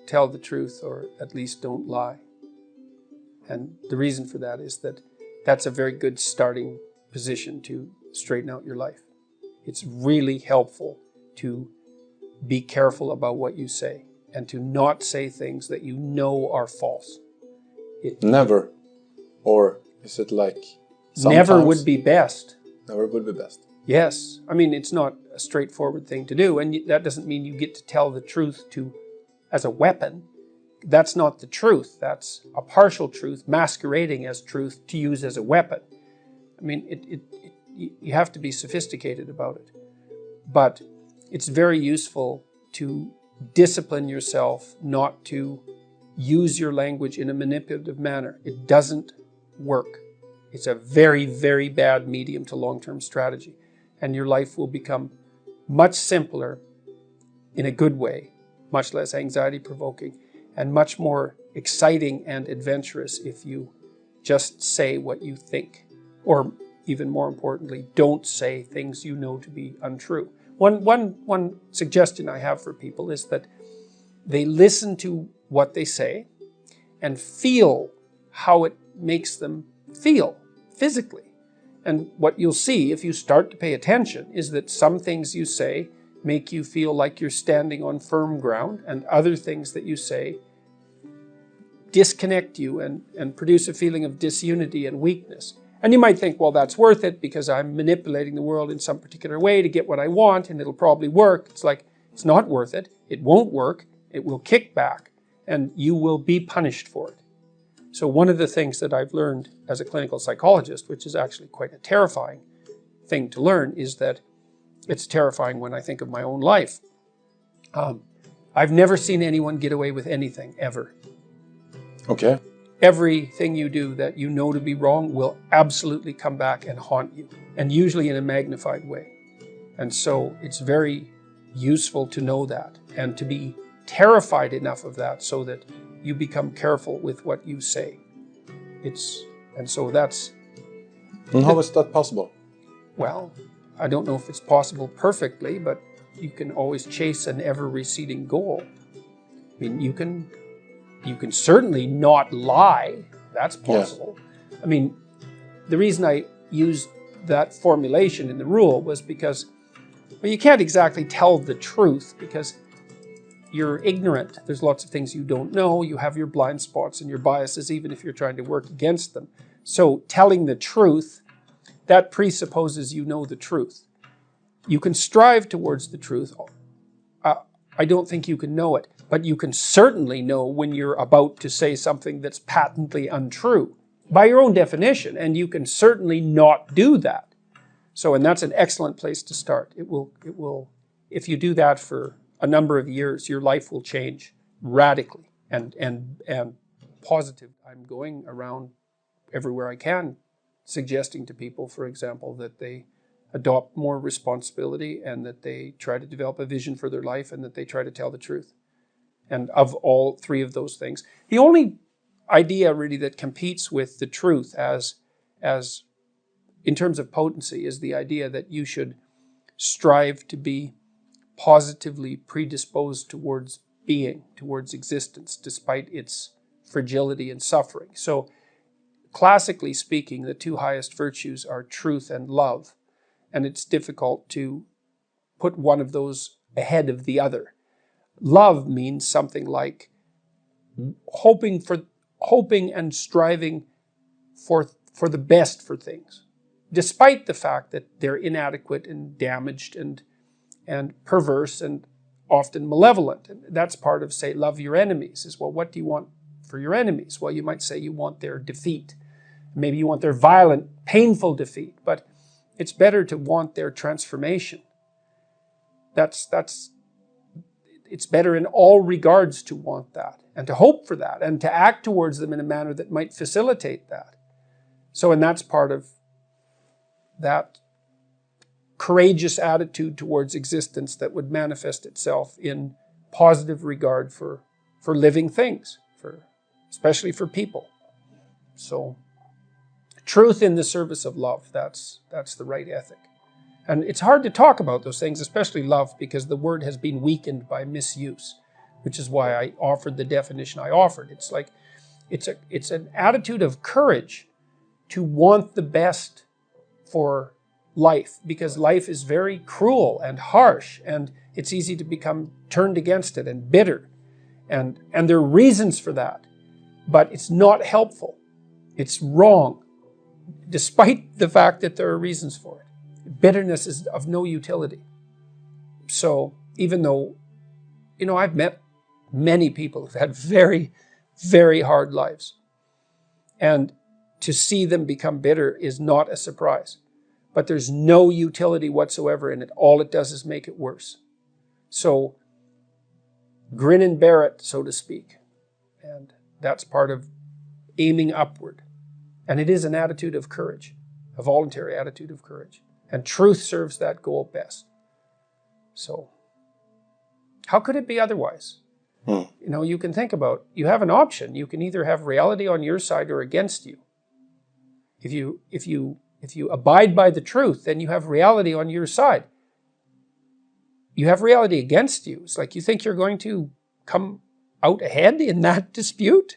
tell the truth, or at least don't lie. And the reason for that is that that's a very good starting position to straighten out your life. It's really helpful to be careful about what you say and to not say things that you know are false. Never. Or is it like sometimes? Never would be best. Never would be best. Yes. I mean, it's not a straightforward thing to do. And that doesn't mean you get to tell the truth as a weapon. That's not the truth. That's a partial truth masquerading as truth to use as a weapon. I mean, you have to be sophisticated about it. But it's very useful to discipline yourself not to use your language in a manipulative manner. It doesn't work. It's a very, very bad medium to long-term strategy. And your life will become much simpler in a good way, much less anxiety-provoking, and much more exciting and adventurous if you just say what you think. Or even more importantly, don't say things you know to be untrue. One suggestion I have for people is that they listen to what they say and feel how it makes them feel physically. And what you'll see if you start to pay attention is that some things you say make you feel like you're standing on firm ground, and other things that you say disconnect you and produce a feeling of disunity and weakness. And you might think, well, that's worth it because I'm manipulating the world in some particular way to get what I want and it'll probably work. It's like, it's not worth it. It won't work. It will kick back and you will be punished for it. So one of the things that I've learned as a clinical psychologist, which is actually quite a terrifying thing to learn, is that it's terrifying when I think of my own life. I've never seen anyone get away with anything, ever. Okay. Everything you do that you know to be wrong will absolutely come back and haunt you, and usually in a magnified way. And so it's very useful to know that and to be terrified enough of that so that you become careful with what you say. And so that's... And how is that possible? Well, I don't know if it's possible perfectly, but you can always chase an ever-receding goal. I mean, you can certainly not lie. That's possible. Yes. I mean, the reason I used that formulation in the rule was because, well, you can't exactly tell the truth because you're ignorant. There's lots of things you don't know. You have your blind spots and your biases, even if you're trying to work against them. So telling the truth, that presupposes you know the truth. You can strive towards the truth. I don't think you can know it, but you can certainly know when you're about to say something that's patently untrue by your own definition, and you can certainly not do that. So, and that's an excellent place to start. It will, if you do that for a number of years, your life will change radically and positive. I'm going around everywhere I can suggesting to people, for example, that they adopt more responsibility and that they try to develop a vision for their life and that they try to tell the truth. And of all three of those things, the only idea really that competes with the truth as in terms of potency is the idea that you should strive to be positively predisposed towards being, towards existence, despite its fragility and suffering. So classically speaking, the two highest virtues are truth and love. And it's difficult to put one of those ahead of the other. Love means something like hoping and striving for the best for things, despite the fact that they're inadequate and damaged and perverse and often malevolent. And that's part of, say, love your enemies, is, well, what do you want for your enemies? Well, you might say you want their defeat. Maybe you want their violent, painful defeat, but it's better to want their transformation. It's better in all regards to want that and to hope for that and to act towards them in a manner that might facilitate that. So, and that's part of that courageous attitude towards existence that would manifest itself in positive regard for living things, especially for people. So, truth in the service of love, that's the right ethic. And it's hard to talk about those things, especially love, because the word has been weakened by misuse. which is why I offered the definition I offered. It's like, it's an attitude of courage to want the best for life, because life is very cruel and harsh, and it's easy to become turned against it and bitter. And there are reasons for that, but it's not helpful. It's wrong, despite the fact that there are reasons for it. Bitterness is of no utility. So even though, I've met many people who've had very, very hard lives, and to see them become bitter is not a surprise. But there's no utility whatsoever in it. All it does is make it worse. So grin and bear it, so to speak. And that's part of aiming upward. And it is an attitude of courage, a voluntary attitude of courage. And truth serves that goal best. So how could it be otherwise? You can think about, you have an option. You can either have reality on your side or against you. If you abide by the truth, then you have reality on your side. You have reality against you. It's like you think you're going to come out ahead in that dispute?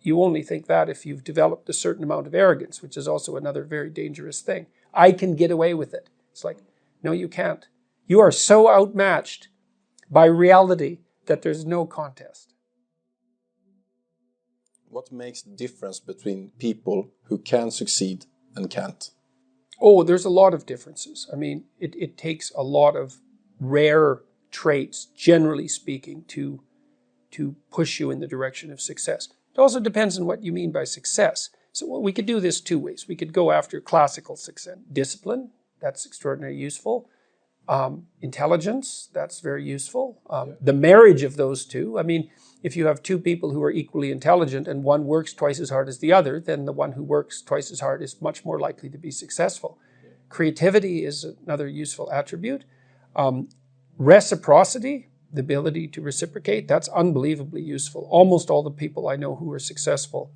You only think that if you've developed a certain amount of arrogance, which is also another very dangerous thing. I can get away with it. It's like, no, you can't. You are so outmatched by reality that there's no contest. What makes the difference between people who can succeed and can't? Oh, there's a lot of differences. I mean, it takes a lot of rare traits, generally speaking, to push you in the direction of success. It also depends on what you mean by success. So we could do this two ways. We could go after classical success. Discipline, that's extraordinarily useful. Intelligence, that's very useful. The marriage of those two, I mean, if you have two people who are equally intelligent and one works twice as hard as the other, then the one who works twice as hard is much more likely to be successful. Creativity is another useful attribute. Reciprocity, the ability to reciprocate, that's unbelievably useful. Almost all the people I know who are successful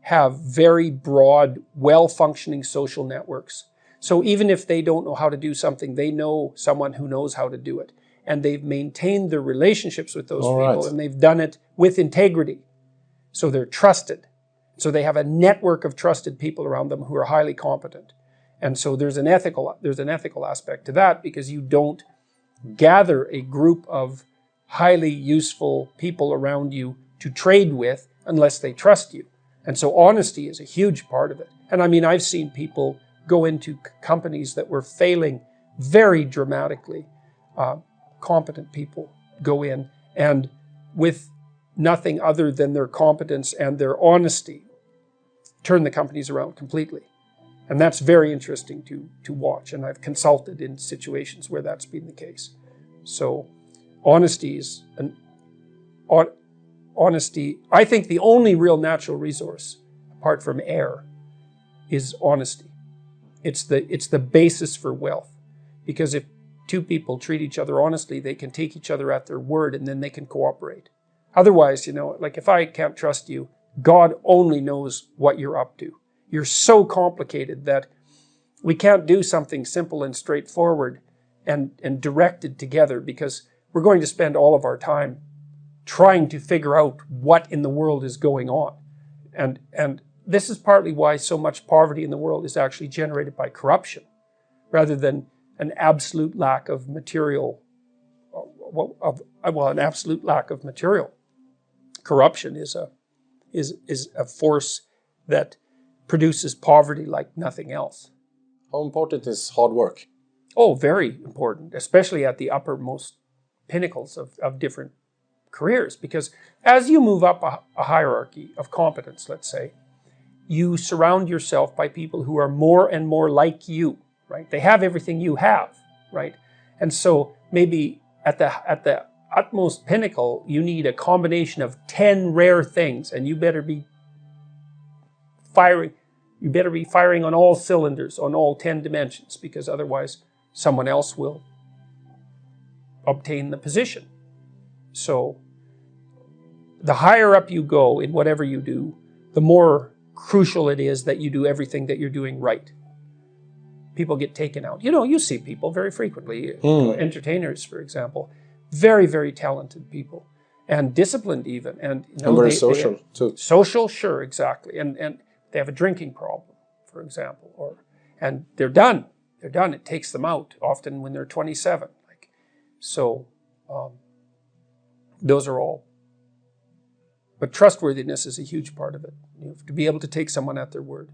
have very broad, well-functioning social networks. So even if they don't know how to do something, they know someone who knows how to do it. And they've maintained their relationships with those people, and they've done it with integrity. So they're trusted. So they have a network of trusted people around them who are highly competent. And so there's an ethical aspect to that, because you don't gather a group of highly useful people around you to trade with unless they trust you. And so honesty is a huge part of it. And I mean, I've seen people go into companies that were failing very dramatically. Competent people go in and with nothing other than their competence and their honesty turn the companies around completely. And that's very interesting to watch. And I've consulted in situations where that's been the case. So honesty is I think the only real natural resource apart from air is honesty. It's the basis for wealth. Because if two people treat each other honestly, they can take each other at their word and then they can cooperate. Otherwise, like if I can't trust you, God only knows what you're up to. You're so complicated that we can't do something simple and straightforward and directed together, because we're going to spend all of our time trying to figure out what in the world is going on. And this is partly why so much poverty in the world is actually generated by corruption, rather than an absolute lack of material, an absolute lack of material. Corruption is a force that produces poverty like nothing else. How important is hard work? Oh, very important, especially at the uppermost pinnacles of different careers. Because as you move up a hierarchy of competence, let's say, you surround yourself by people who are more and more like you. Right? They have everything you have, right? And so maybe at the utmost pinnacle, you need a combination of 10 rare things, and you better be firing on all cylinders, on all 10 dimensions, because otherwise someone else will obtain the position. So the higher up you go in whatever you do, the more crucial it is that you do everything that you're doing right. people get taken out. You see people very frequently, entertainers, for example, very, very talented people, and disciplined even, and very social too. Social, sure, exactly, and they have a drinking problem, for example, and they're done. They're done. It takes them out often when they're 27. Those are all. But trustworthiness is a huge part of it. To be able to take someone at their word.